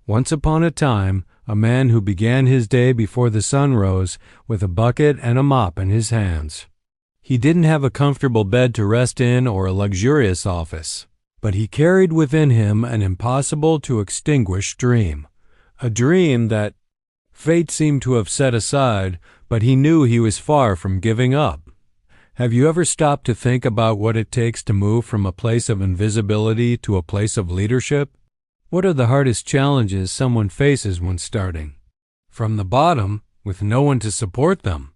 Once upon a time, a man who began his day before the sun rose with a bucket and a mop in his hands. He didn't have a comfortable bed to rest in or a luxurious office, but he carried within him an impossible-to-extinguish dream, a dream that fate seemed to have set aside, but he knew he was far from giving up. Have you ever stopped to think about what it takes to move from a place of invisibility to a place of leadership? What are the hardest challenges someone faces when starting? From the bottom, with no one to support them.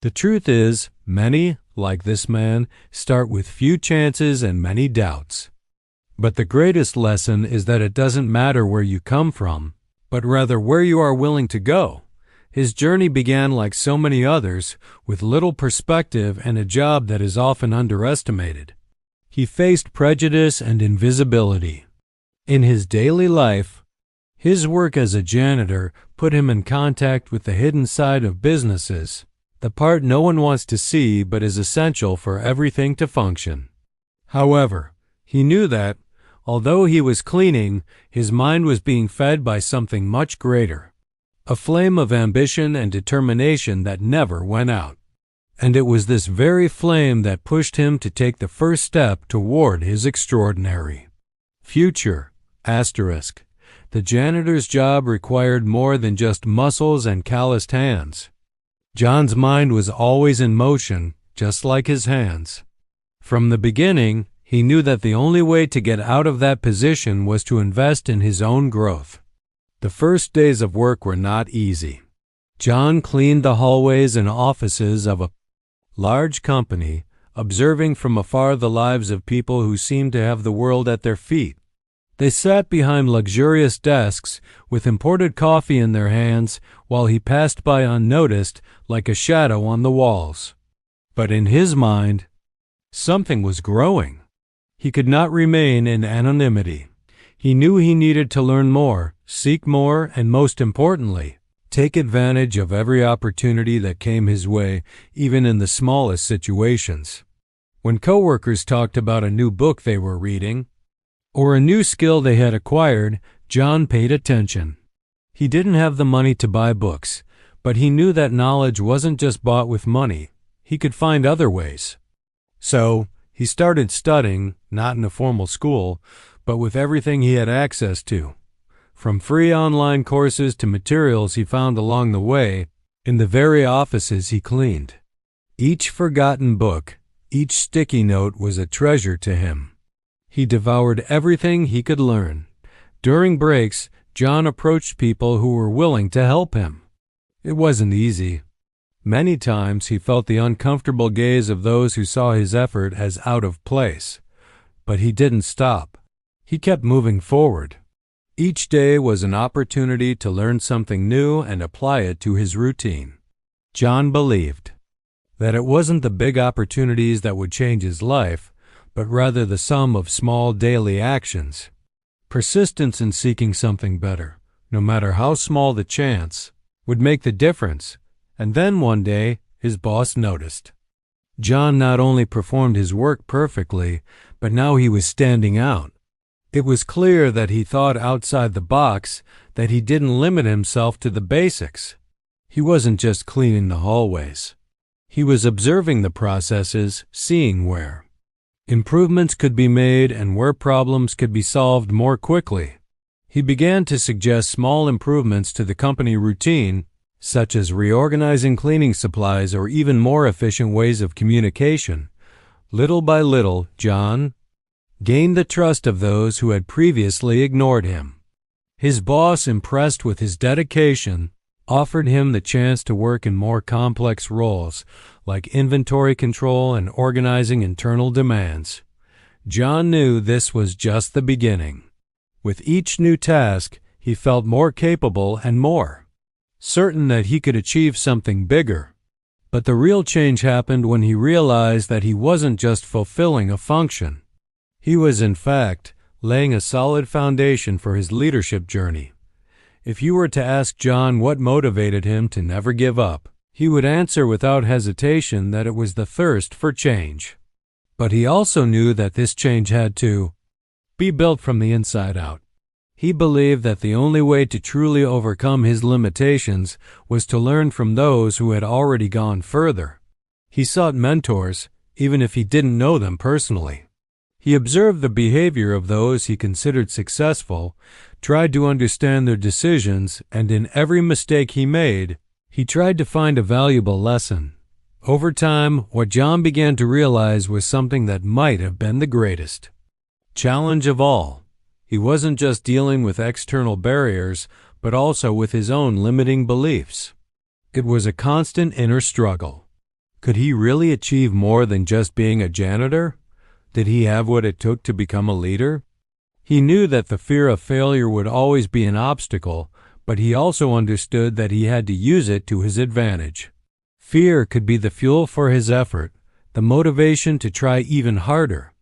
The truth is, many, like this man, start with few chances and many doubts. But the greatest lesson is that it doesn't matter where you come from, but rather where you are willing to go. His journey began like so many others, with little perspective and a job that is often underestimated. He faced prejudice and invisibility. In his daily life, his work as a janitor put him in contact with the hidden side of businesses, the part no one wants to see but is essential for everything to function. However, he knew that, although he was cleaning, his mind was being fed by something much greater, a flame of ambition and determination that never went out. And it was this very flame that pushed him to take the first step toward his extraordinary future. The janitor's job required more than just muscles and calloused hands. John's mind was always in motion, just like his hands. From the beginning, he knew that the only way to get out of that position was to invest in his own growth. The first days of work were not easy. John cleaned the hallways and offices of a large company, observing from afar the lives of people who seemed to have the world at their feet. They sat behind luxurious desks with imported coffee in their hands while he passed by unnoticed like a shadow on the walls. But in his mind, something was growing. He could not remain in anonymity. He knew he needed to learn more, seek more, and most importantly, take advantage of every opportunity that came his way, even in the smallest situations. When coworkers talked about a new book they were reading, or a new skill they had acquired, John paid attention. He didn't have the money to buy books, but he knew that knowledge wasn't just bought with money. He could find other ways. So, he started studying, not in a formal school, but with everything he had access to, from free online courses to materials he found along the way in the very offices he cleaned. Each forgotten book, each sticky note was a treasure to him. He devoured everything he could learn. During breaks, John approached people who were willing to help him. It wasn't easy. Many times he felt the uncomfortable gaze of those who saw his effort as out of place. But he didn't stop. He kept moving forward. Each day was an opportunity to learn something new and apply it to his routine. John believed that it wasn't the big opportunities that would change his life, but rather the sum of small daily actions. Persistence in seeking something better, no matter how small the chance, would make the difference. And then one day, his boss noticed. John not only performed his work perfectly, but now he was standing out. It was clear that he thought outside the box, that he didn't limit himself to the basics. He wasn't just cleaning the hallways. He was observing the processes, seeing where improvements could be made and where problems could be solved more quickly. He began to suggest small improvements to the company routine, such as reorganizing cleaning supplies or even more efficient ways of communication. Little by little, John gained the trust of those who had previously ignored him. His boss, impressed with his dedication, offered him the chance to work in more complex roles, like inventory control and organizing internal demands. John knew this was just the beginning. With each new task, he felt more capable and more certain that he could achieve something bigger. But the real change happened when he realized that he wasn't just fulfilling a function. He was, in fact, laying a solid foundation for his leadership journey. If you were to ask John what motivated him to never give up, he would answer without hesitation that it was the thirst for change. But he also knew that this change had to be built from the inside out. He believed that the only way to truly overcome his limitations was to learn from those who had already gone further. He sought mentors, even if he didn't know them personally. He observed the behavior of those he considered successful, tried to understand their decisions, and in every mistake he made, he tried to find a valuable lesson. Over time, what John began to realize was something that might have been the greatest challenge of all. He wasn't just dealing with external barriers, but also with his own limiting beliefs. It was a constant inner struggle. Could he really achieve more than just being a janitor? Did he have what it took to become a leader? He knew that the fear of failure would always be an obstacle, but he also understood that he had to use it to his advantage. Fear could be the fuel for his effort, the motivation to try even harder.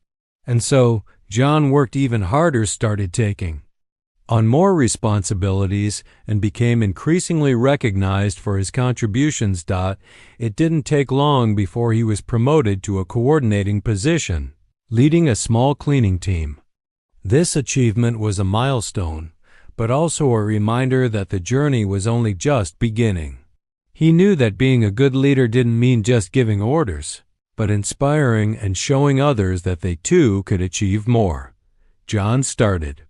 And so, John worked even harder, started taking on more responsibilities, and became increasingly recognized for his contributions. It didn't take long before he was promoted to a coordinating position, leading a small cleaning team. This achievement was a milestone, but also a reminder that the journey was only just beginning. He knew that being a good leader didn't mean just giving orders, but inspiring and showing others that they too could achieve more. John started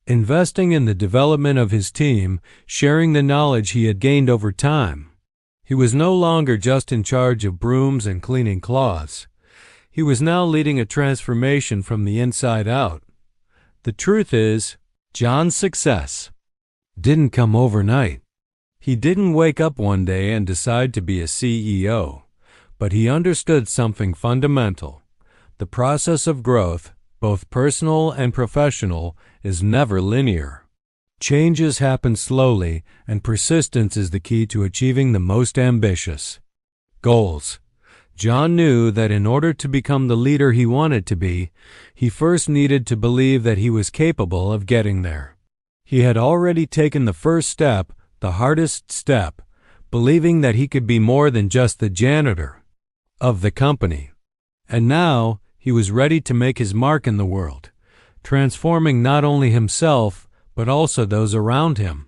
investing in the development of his team, sharing the knowledge he had gained over time. He was no longer just in charge of brooms and cleaning cloths. He was now leading a transformation from the inside out. The truth is, John's success didn't come overnight. He didn't wake up one day and decide to be a CEO, but he understood something fundamental. The process of growth, both personal and professional, is never linear. Changes happen slowly, and persistence is the key to achieving the most ambitious goals. John knew that in order to become the leader he wanted to be, he first needed to believe that he was capable of getting there. He had already taken the first step, the hardest step, believing that he could be more than just the janitor of the company. And now he was ready to make his mark in the world, transforming not only himself, but also those around him.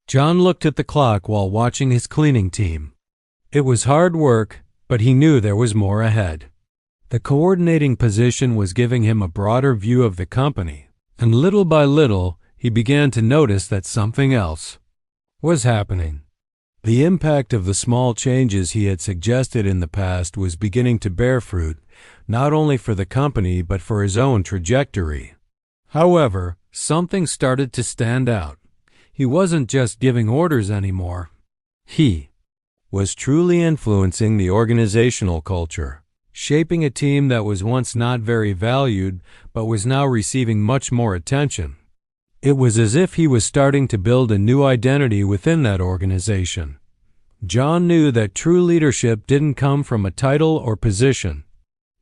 John looked at the clock while watching his cleaning team. It was hard work, but he knew there was more ahead. The coordinating position was giving him a broader view of the company, and little by little, he began to notice that something else was happening. The impact of the small changes he had suggested in the past was beginning to bear fruit, not only for the company but for his own trajectory. However, something started to stand out. He wasn't just giving orders anymore. He was truly influencing the organizational culture, shaping a team that was once not very valued but was now receiving much more attention. It was as if he was starting to build a new identity within that organization. John knew that true leadership didn't come from a title or position.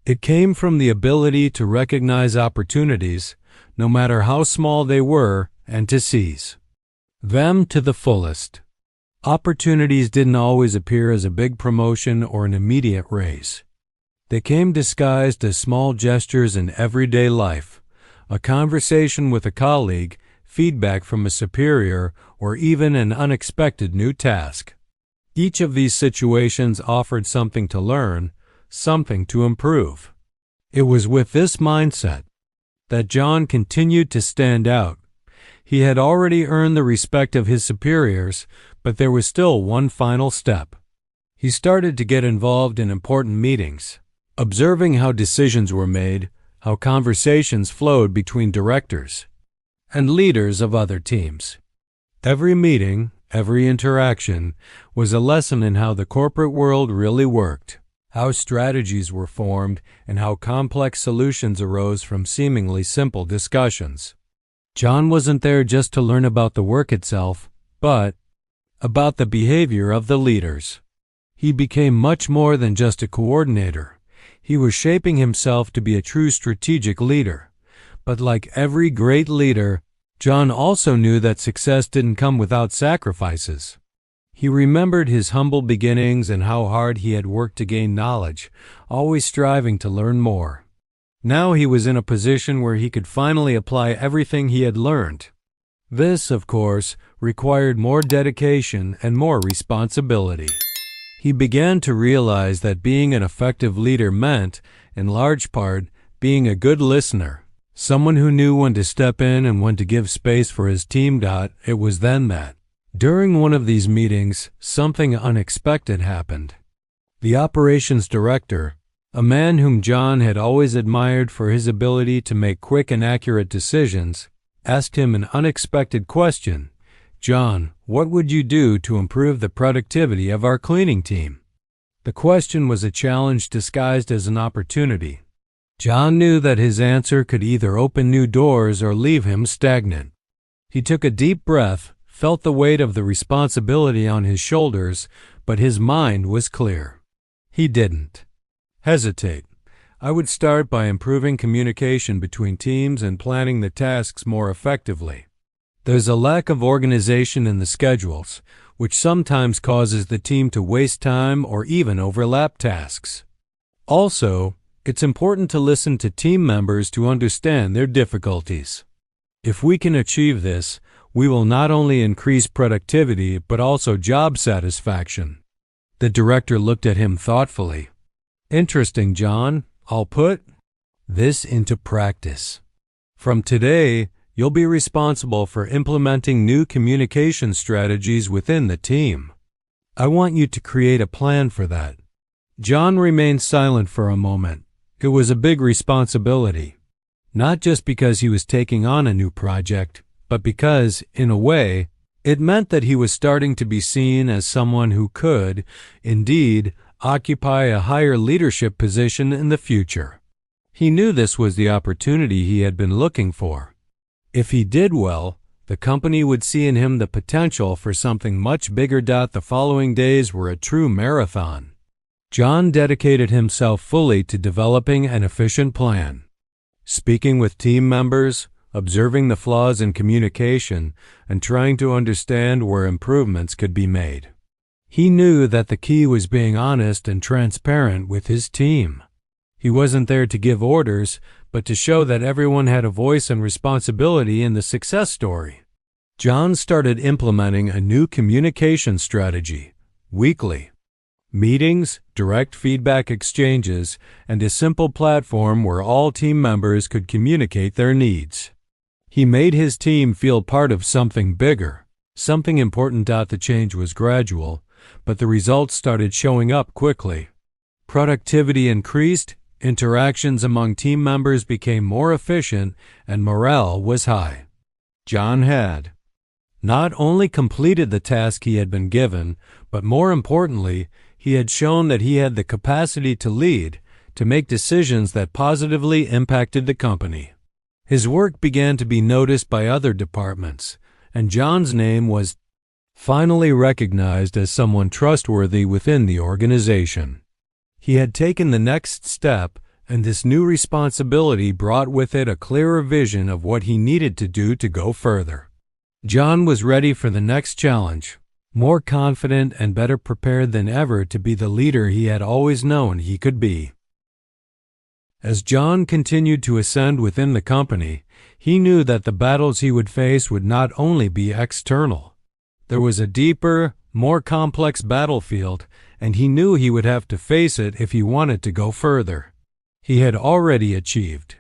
It came from the ability to recognize opportunities, no matter how small they were, and to seize them to the fullest. Opportunities didn't always appear as a big promotion or an immediate raise. They came disguised as small gestures in everyday life, a conversation with a colleague, feedback from a superior, or even an unexpected new task. Each of these situations offered something to learn, something to improve. It was with this mindset that John continued to stand out. He had already earned the respect of his superiors, but there was still one final step. He started to get involved in important meetings, observing how decisions were made, how conversations flowed between directors and leaders of other teams. Every meeting, every interaction was a lesson in how the corporate world really worked, how strategies were formed, and how complex solutions arose from seemingly simple discussions. John wasn't there just to learn about the work itself, but about the behavior of the leaders. He became much more than just a coordinator. He was shaping himself to be a true strategic leader. But like every great leader, John also knew that success didn't come without sacrifices. He remembered his humble beginnings and how hard he had worked to gain knowledge, always striving to learn more. Now he was in a position where he could finally apply everything he had learned. This, of course, required more dedication and more responsibility. He began to realize that being an effective leader meant, in large part, being a good listener, someone who knew when to step in and when to give space for his team. It was then that, during one of these meetings, something unexpected happened. The operations director, a man whom John had always admired for his ability to make quick and accurate decisions, asked him an unexpected question. "John, what would you do to improve the productivity of our cleaning team?" The question was a challenge disguised as an opportunity. John knew that his answer could either open new doors or leave him stagnant. He took a deep breath, felt the weight of the responsibility on his shoulders, but his mind was clear. He didn't hesitate. "I would start by improving communication between teams and planning the tasks more effectively. There's a lack of organization in the schedules, which sometimes causes the team to waste time or even overlap tasks. Also, it's important to listen to team members to understand their difficulties. If we can achieve this, we will not only increase productivity but also job satisfaction." The director looked at him thoughtfully. "Interesting, John. I'll put this into practice. From today, you'll be responsible for implementing new communication strategies within the team. I want you to create a plan for that." John remained silent for a moment. It was a big responsibility, not just because he was taking on a new project, but because, in a way, it meant that he was starting to be seen as someone who could, indeed, occupy a higher leadership position in the future. He knew this was the opportunity he had been looking for. If he did well, the company would see in him the potential for something much bigger. The following days were a true marathon. John dedicated himself fully to developing an efficient plan. Speaking with team members, observing the flaws in communication, and trying to understand where improvements could be made. He knew that the key was being honest and transparent with his team. He wasn't there to give orders, but to show that everyone had a voice and responsibility in the success story. John started implementing a new communication strategy, weekly meetings, direct feedback exchanges, and a simple platform where all team members could communicate their needs. He made his team feel part of something bigger, something important. The change was gradual, but the results started showing up quickly. Productivity increased, interactions among team members became more efficient, and morale was high. John had not only completed the task he had been given, but more importantly, he had shown that he had the capacity to lead, to make decisions that positively impacted the company. His work began to be noticed by other departments, and John's name was finally recognized as someone trustworthy within the organization. He had taken the next step, and this new responsibility brought with it a clearer vision of what he needed to do to go further. John was ready for the next challenge, more confident and better prepared than ever to be the leader he had always known he could be. As John continued to ascend within the company, he knew that the battles he would face would not only be external. There was a deeper, more complex battlefield, and he knew he would have to face it if he wanted to go further. He had already achieved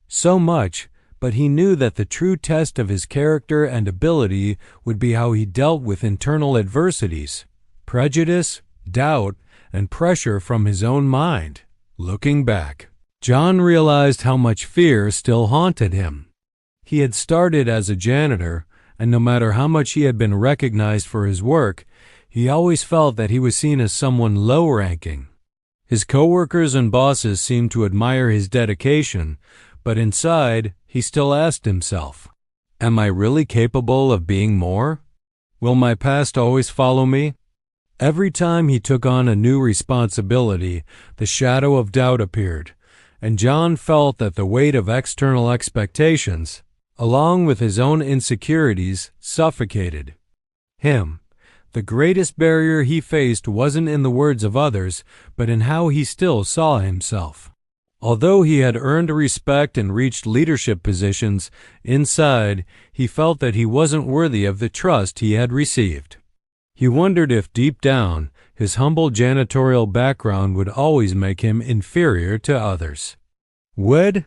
so much, but he knew that the true test of his character and ability would be how he dealt with internal adversities, prejudice, doubt, and pressure from his own mind. Looking back, John realized how much fear still haunted him. He had started as a janitor, and no matter how much he had been recognized for his work, he always felt that he was seen as someone low-ranking. His coworkers and bosses seemed to admire his dedication, but inside, he still asked himself, "Am I really capable of being more? Will my past always follow me?" Every time he took on a new responsibility, the shadow of doubt appeared, and John felt that the weight of external expectations, along with his own insecurities, suffocated him. The greatest barrier he faced wasn't in the words of others, but in how he still saw himself. Although he had earned respect and reached leadership positions, inside he felt that he wasn't worthy of the trust he had received. He wondered if deep down his humble janitorial background would always make him inferior to others. Would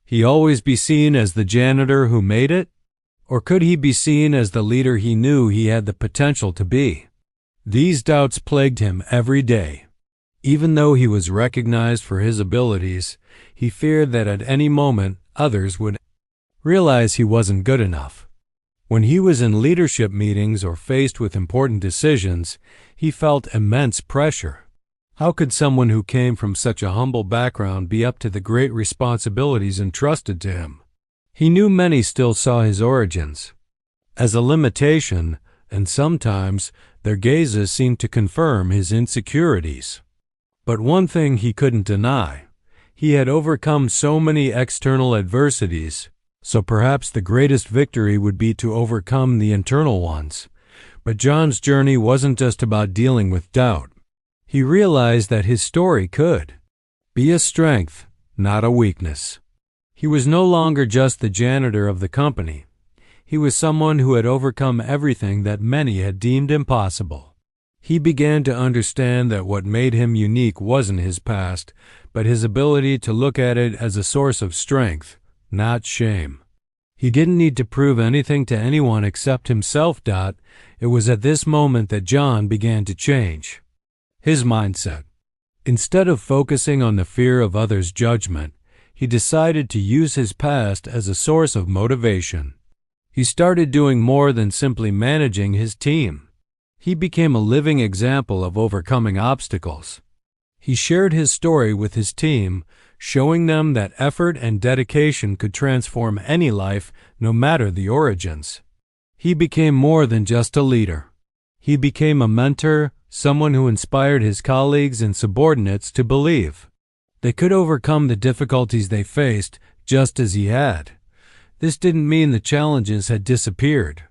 he always be seen as the janitor who made it? Or could he be seen as the leader he knew he had the potential to be? These doubts plagued him every day. Even though he was recognized for his abilities, he feared that at any moment others would realize he wasn't good enough. When he was in leadership meetings or faced with important decisions, he felt immense pressure. How could someone who came from such a humble background be up to the great responsibilities entrusted to him? He knew many still saw his origins as a limitation, and sometimes their gazes seemed to confirm his insecurities. But one thing he couldn't deny: he had overcome so many external adversities, so perhaps the greatest victory would be to overcome the internal ones. But John's journey wasn't just about dealing with doubt. He realized that his story could be a strength, not a weakness. He was no longer just the janitor of the company. He was someone who had overcome everything that many had deemed impossible. He began to understand that what made him unique wasn't his past, but his ability to look at it as a source of strength, not shame. He didn't need to prove anything to anyone except himself. It was at this moment that John began to change his mindset. Instead of focusing on the fear of others' judgment, he decided to use his past as a source of motivation. He started doing more than simply managing his team. He became a living example of overcoming obstacles. He shared his story with his team, showing them that effort and dedication could transform any life, no matter the origins. He became more than just a leader. He became a mentor, someone who inspired his colleagues and subordinates to believe they could overcome the difficulties they faced just as he had. This didn't mean the challenges had disappeared.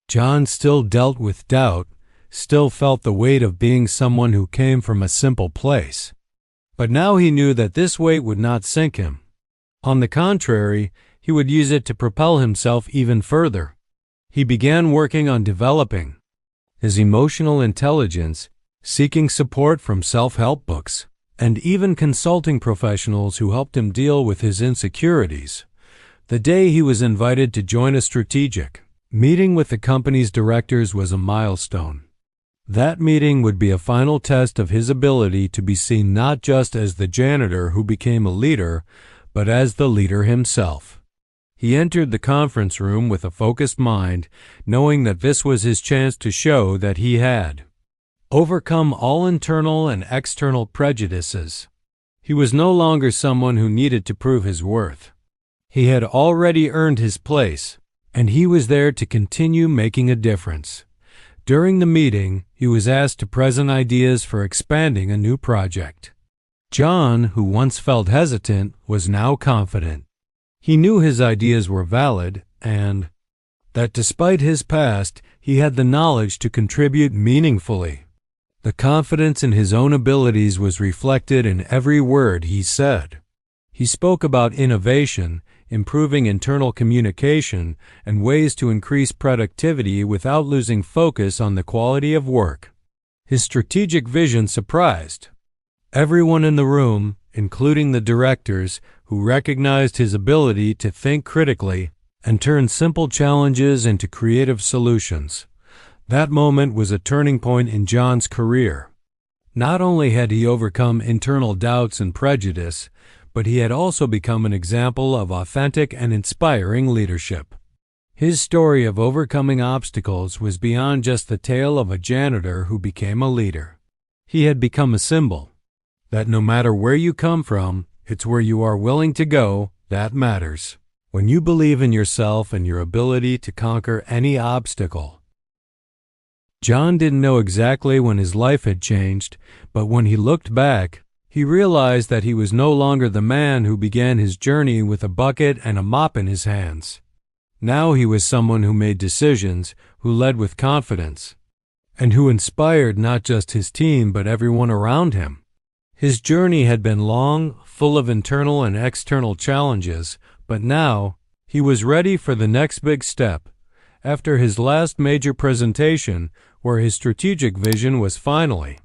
John still dealt with doubt, still felt the weight of being someone who came from a simple place. But now he knew that this weight would not sink him. On the contrary, he would use it to propel himself even further. He began working on developing his emotional intelligence, seeking support from self-help books, and even consulting professionals who helped him deal with his insecurities. The day he was invited to join a strategic meeting with the company's directors was a milestone. That meeting would be a final test of his ability to be seen not just as the janitor who became a leader, but as the leader himself. He entered the conference room with a focused mind, knowing that this was his chance to show that he had overcome all internal and external prejudices. He was no longer someone who needed to prove his worth. He had already earned his place, and he was there to continue making a difference. During the meeting, he was asked to present ideas for expanding a new project. John, who once felt hesitant, was now confident. He knew his ideas were valid and that despite his past, he had the knowledge to contribute meaningfully. The confidence in his own abilities was reflected in every word he said. He spoke about innovation, improving internal communication, and ways to increase productivity without losing focus on the quality of work. His strategic vision surprised everyone in the room, including the directors, who recognized his ability to think critically and turn simple challenges into creative solutions. That moment was a turning point in John's career. Not only had he overcome internal doubts and prejudice, but he had also become an example of authentic and inspiring leadership. His story of overcoming obstacles was beyond just the tale of a janitor who became a leader. He had become a symbol that no matter where you come from, it's where you are willing to go that matters. When you believe in yourself and your ability to conquer any obstacle. John didn't know exactly when his life had changed, but when he looked back, he realized that he was no longer the man who began his journey with a bucket and a mop in his hands. Now he was someone who made decisions, who led with confidence, and who inspired not just his team but everyone around him. His journey had been long, full of internal and external challenges, but now he was ready for the next big step. After his last major presentation, where his strategic vision was finally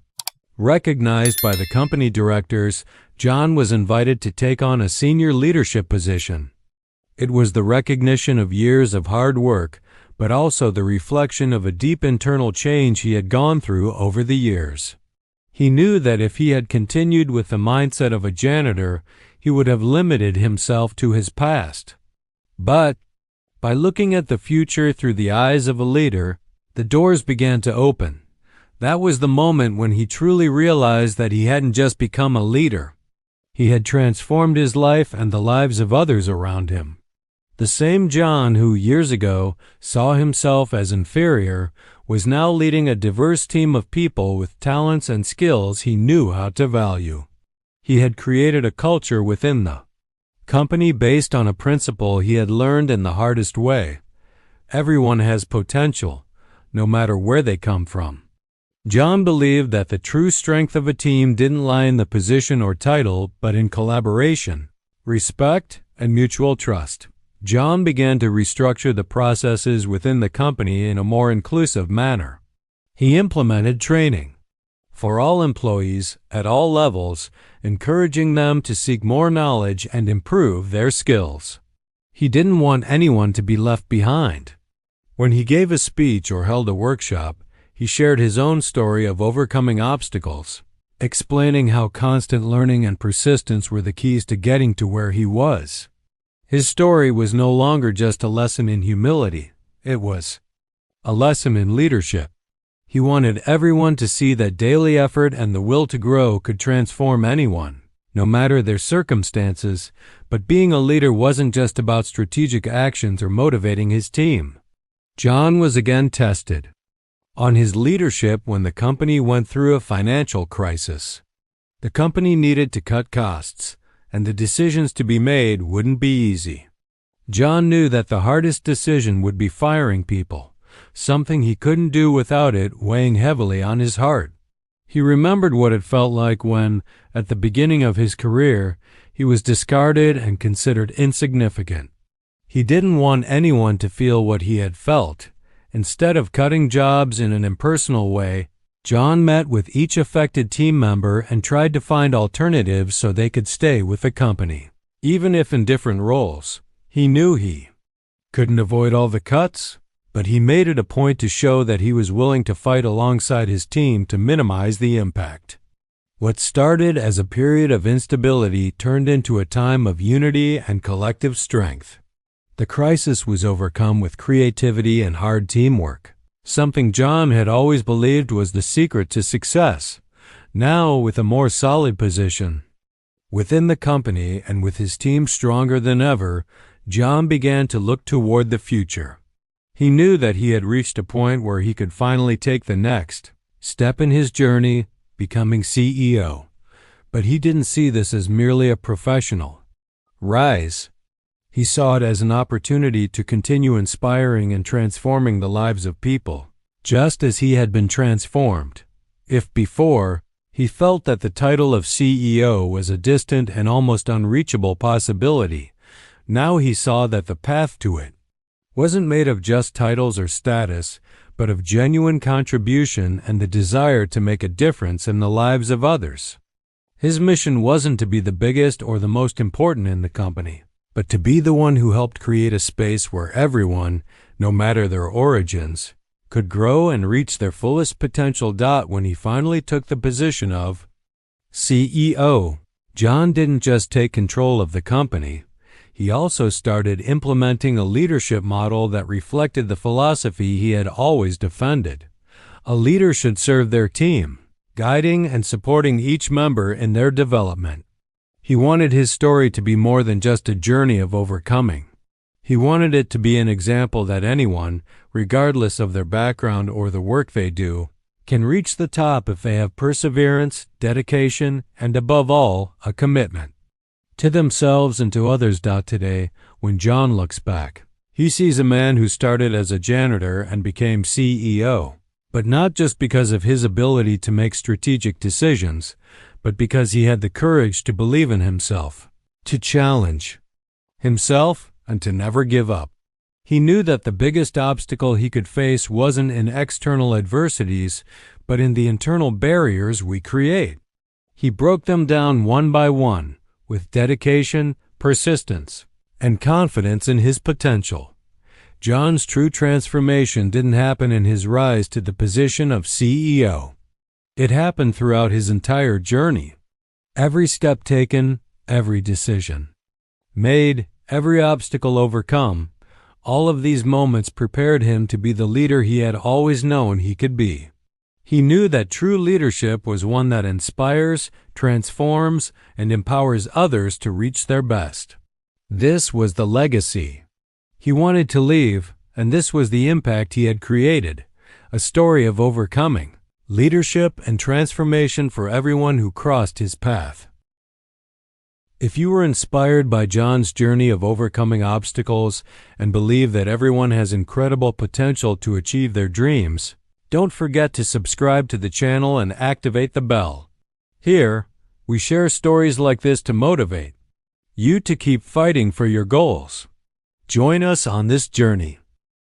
recognized by the company directors, John was invited to take on a senior leadership position. It was the recognition of years of hard work, but also the reflection of a deep internal change he had gone through over the years. He knew that if he had continued with the mindset of a janitor, he would have limited himself to his past. But by looking at the future through the eyes of a leader, the doors began to open. That was the moment when he truly realized that he hadn't just become a leader. He had transformed his life and the lives of others around him. The same John who years ago saw himself as inferior was now leading a diverse team of people with talents and skills he knew how to value. He had created a culture within the company based on a principle he had learned in the hardest way. Everyone has potential, no matter where they come from. John believed that the true strength of a team didn't lie in the position or title, but in collaboration, respect, and mutual trust. John began to restructure the processes within the company in a more inclusive manner. He implemented training for all employees at all levels, encouraging them to seek more knowledge and improve their skills. He didn't want anyone to be left behind. When he gave a speech or held a workshop, he shared his own story of overcoming obstacles, explaining how constant learning and persistence were the keys to getting to where he was. His story was no longer just a lesson in humility, it was a lesson in leadership. He wanted everyone to see that daily effort and the will to grow could transform anyone, no matter their circumstances, but being a leader wasn't just about strategic actions or motivating his team. John was again tested on his leadership when the company went through a financial crisis. The company needed to cut costs, and the decisions to be made wouldn't be easy. John knew that the hardest decision would be firing people, something he couldn't do without it weighing heavily on his heart. He remembered what it felt like when, at the beginning of his career, he was discarded and considered insignificant. He didn't want anyone to feel what he had felt. Instead of cutting jobs in an impersonal way, John met with each affected team member and tried to find alternatives so they could stay with the company. Even if in different roles, he knew he couldn't avoid all the cuts, but he made it a point to show that he was willing to fight alongside his team to minimize the impact. What started as a period of instability turned into a time of unity and collective strength. The crisis was overcome with creativity and hard teamwork, something John had always believed was the secret to success. Now, with a more solid position within the company and with his team stronger than ever, John began to look toward the future. He knew that he had reached a point where he could finally take the next step in his journey, becoming CEO. But he didn't see this as merely a professional rise. He saw it as an opportunity to continue inspiring and transforming the lives of people, just as he had been transformed. If before, he felt that the title of CEO was a distant and almost unreachable possibility, now he saw that the path to it wasn't made of just titles or status, but of genuine contribution and the desire to make a difference in the lives of others. His mission wasn't to be the biggest or the most important in the company, but to be the one who helped create a space where everyone, no matter their origins, could grow and reach their fullest potential. When he finally took the position of CEO, John didn't just take control of the company. He also started implementing a leadership model that reflected the philosophy he had always defended. A leader should serve their team, guiding and supporting each member in their development. He wanted his story to be more than just a journey of overcoming. He wanted it to be an example that anyone, regardless of their background or the work they do, can reach the top if they have perseverance, dedication, and above all, a commitment to themselves and to others. Today, when John looks back, he sees a man who started as a janitor and became CEO, but not just because of his ability to make strategic decisions, but because he had the courage to believe in himself, to challenge himself, and to never give up. He knew that the biggest obstacle he could face wasn't in external adversities, but in the internal barriers we create. He broke them down one by one, with dedication, persistence, and confidence in his potential. John's true transformation didn't happen in his rise to the position of CEO. It happened throughout his entire journey. Every step taken, every decision made, every obstacle overcome, all of these moments prepared him to be the leader he had always known he could be. He knew that true leadership was one that inspires, transforms, and empowers others to reach their best. This was the legacy he wanted to leave, and this was the impact he had created, a story of overcoming, leadership, and transformation for everyone who crossed his path. If you were inspired by John's journey of overcoming obstacles and believe that everyone has incredible potential to achieve their dreams, don't forget to subscribe to the channel and activate the bell. Here, we share stories like this to motivate you to keep fighting for your goals. Join us on this journey.